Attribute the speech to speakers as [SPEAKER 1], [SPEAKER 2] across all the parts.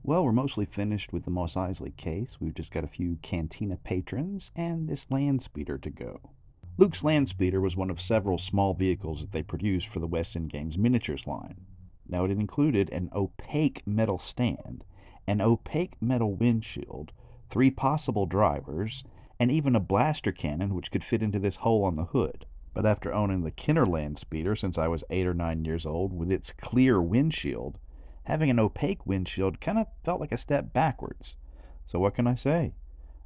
[SPEAKER 1] Well, we're mostly finished with the Mos Eisley case. We've just got a few Cantina patrons and this landspeeder to go. Luke's landspeeder was one of several small vehicles that they produced for the West End Games miniatures line. Now, it included an opaque metal stand, an opaque metal windshield, three possible drivers, and even a blaster cannon which could fit into this hole on the hood. But after owning the Kenner landspeeder since I was 8 or 9 years old with its clear windshield, having an opaque windshield kind of felt like a step backwards. So what can I say?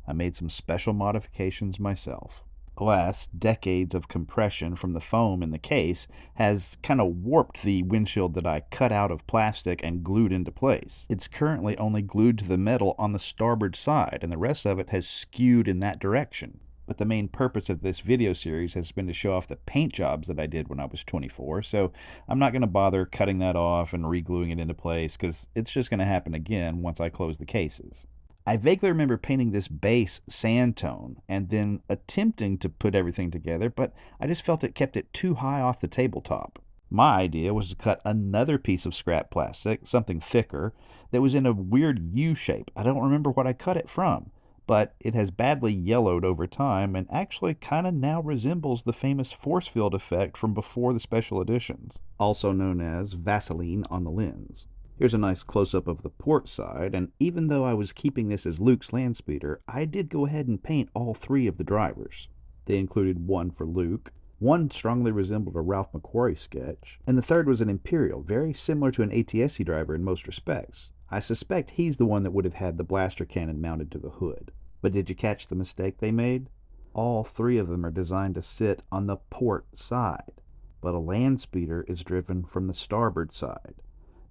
[SPEAKER 1] I made some special modifications myself. Alas, decades of compression from the foam in the case has kind of warped the windshield that I cut out of plastic and glued into place. It's currently only glued to the metal on the starboard side, and the rest of it has skewed in that direction. But the main purpose of this video series has been to show off the paint jobs that I did when I was 24, so I'm not going to bother cutting that off and re-gluing it into place because it's just going to happen again once I close the cases. I vaguely remember painting this base sand tone and then attempting to put everything together, but I just felt it kept it too high off the tabletop. My idea was to cut another piece of scrap plastic, something thicker, that was in a weird U shape. I don't remember what I cut it from, but it has badly yellowed over time and actually kind of now resembles the famous force field effect from before the special editions, also known as Vaseline on the lens. Here's a nice close-up of the port side, and even though I was keeping this as Luke's landspeeder, I did go ahead and paint all three of the drivers. They included one for Luke, one strongly resembled a Ralph McQuarrie sketch, and the third was an Imperial, very similar to an ATSC driver in most respects. I suspect he's the one that would have had the blaster cannon mounted to the hood. But did you catch the mistake they made? All three of them are designed to sit on the port side, but a landspeeder is driven from the starboard side.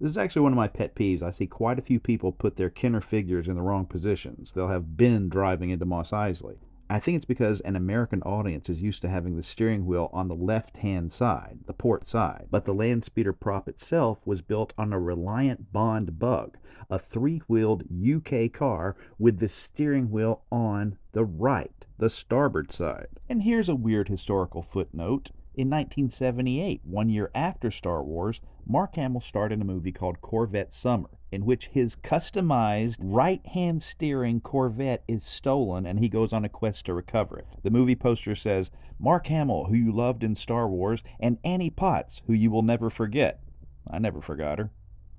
[SPEAKER 1] This is actually one of my pet peeves. I see quite a few people put their Kenner figures in the wrong positions. They'll have Ben driving into Mos Eisley. I think it's because an American audience is used to having the steering wheel on the left-hand side, the port side. But the landspeeder prop itself was built on a Reliant Bond Bug, a three-wheeled UK car with the steering wheel on the right, the starboard side. And here's a weird historical footnote. In 1978, 1 year after Star Wars, Mark Hamill starred in a movie called Corvette Summer, in which his customized right-hand steering Corvette is stolen and he goes on a quest to recover it. The movie poster says, "Mark Hamill, who you loved in Star Wars, and Annie Potts, who you will never forget." I never forgot her.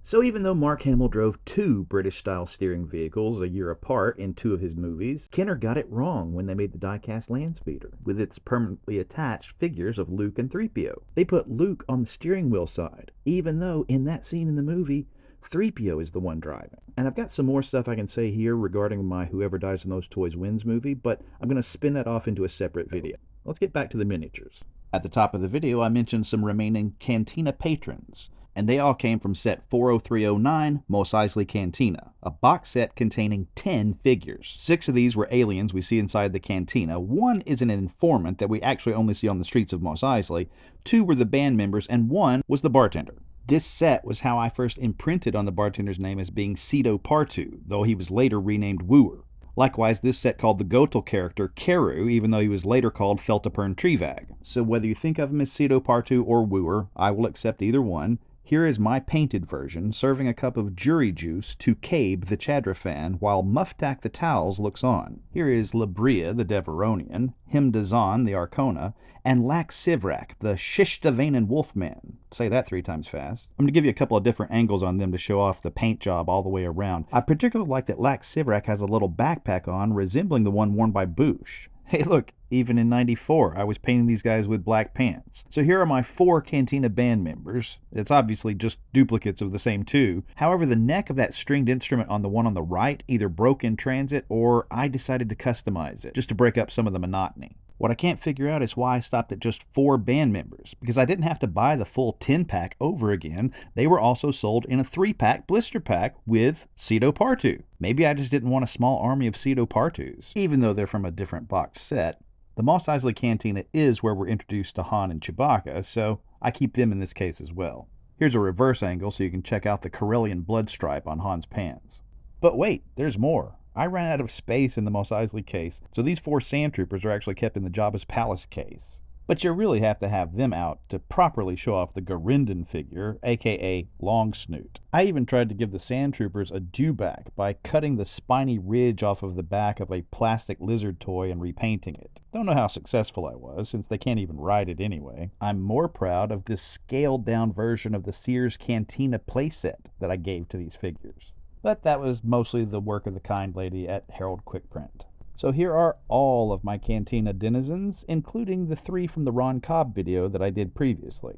[SPEAKER 1] So even though Mark Hamill drove two British-style steering vehicles a year apart in two of his movies, Kenner got it wrong when they made the die-cast landspeeder, with its permanently attached figures of Luke and 3PO. They put Luke on the steering wheel side, even though in that scene in the movie, 3PO is the one driving. And I've got some more stuff I can say here regarding my Whoever Dies in Those Toys Wins movie, but I'm going to spin that off into a separate video. Let's get back to the miniatures. At the top of the video, I mentioned some remaining Cantina patrons, and they all came from set 40309, Mos Eisley Cantina, a box set containing 10 figures. 6 of these were aliens we see inside the cantina. 1 is an informant that we actually only see on the streets of Mos Eisley. 2 were the band members, and 1 was the bartender. This set was how I first imprinted on the bartender's name as being Cedo Partu, though he was later renamed Wooer. Likewise, this set called the Gotel character Keru, even though he was later called Feltapern Trevag. So whether you think of him as Cedo Partu or Wooer, I will accept either one. Here is my painted version, serving a cup of jury juice to Cabe the Chadra fan, while Muftak the Towels looks on. Here is Labria the Deveronian, Himdazan the Arcona, and Lax Sivrak the Shishtavanan Wolfman. Say that 3 times fast. I'm going to give you a couple of different angles on them to show off the paint job all the way around. I particularly like that Lax Sivrak has a little backpack on, resembling the one worn by Boosh. Hey look, even in 94, I was painting these guys with black pants. So here are my 4 Cantina band members. It's obviously just duplicates of the same 2. However, the neck of that stringed instrument on the one on the right either broke in transit or I decided to customize it, just to break up some of the monotony. What I can't figure out is why I stopped at just 4 band members, because I didn't have to buy the full 10-pack over again. They were also sold in a 3-pack blister pack with Cedo Partu. Maybe I just didn't want a small army of Cedo Partus, even though they're from a different box set. The Mos Eisley Cantina is where we're introduced to Han and Chewbacca, so I keep them in this case as well. Here's a reverse angle so you can check out the Corellian blood stripe on Han's pants. But wait, there's more. I ran out of space in the Mos Eisley case, so these 4 Sand Troopers are actually kept in the Jabba's Palace case. But you really have to have them out to properly show off the Garinden figure, aka long snoot. I even tried to give the sand troopers a dewback by cutting the spiny ridge off of the back of a plastic lizard toy and repainting it. Don't know how successful I was, since they can't even ride it anyway. I'm more proud of this scaled down version of the Sears Cantina playset that I gave to these figures. But that was mostly the work of the kind lady at Harold Quickprint. So here are all of my Cantina denizens, including the 3 from the Ron Cobb video that I did previously.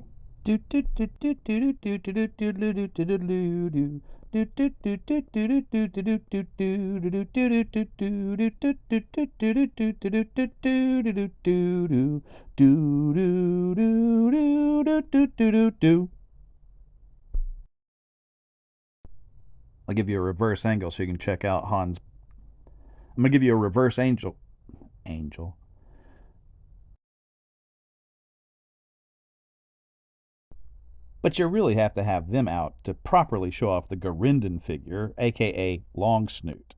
[SPEAKER 1] I'll give you a reverse angle so you can check out Han's. I'm going to give you a reverse angel. But you really have to have them out to properly show off the Garinden figure, aka long snoot.